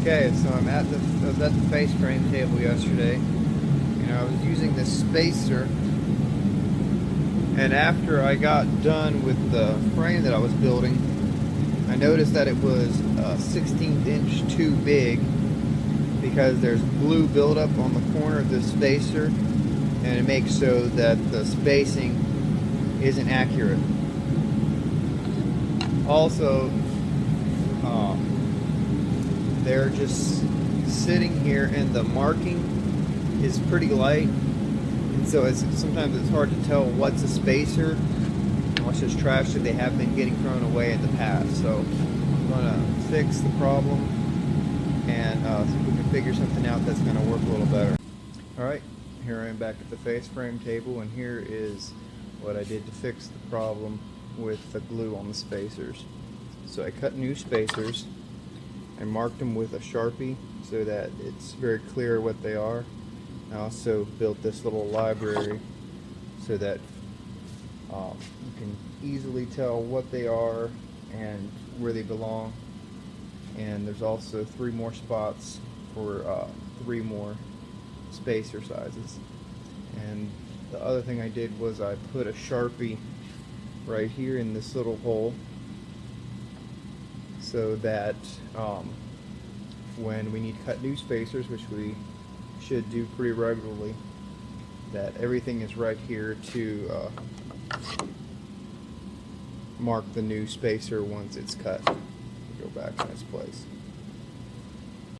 Okay, so I was at the face frame table yesterday, and I was using this spacer, and after I got done with the frame that I was building, I noticed that it was a 16th inch too big because there's glue buildup on the corner of the spacer, and it makes so that the spacing isn't accurate. Also, they're just sitting here and the marking is pretty light, and so sometimes it's hard to tell what's a spacer and what's just trash that they have been getting thrown away in the past. So I'm gonna fix the problem and see if we can figure something out that's gonna work a little better. Alright, here I am back at the face frame table, and here is what I did to fix the problem with the glue on the spacers. So I cut new spacers. I marked them with a Sharpie so that it's very clear what they are. I also built this little library so that you can easily tell what they are and where they belong. And there's also 3 more spots for 3 more spacer sizes. And the other thing I did was I put a Sharpie right here in this little hole, so that when we need to cut new spacers, which we should do pretty regularly, that everything is right here to mark the new spacer once it's cut. Go back in its place.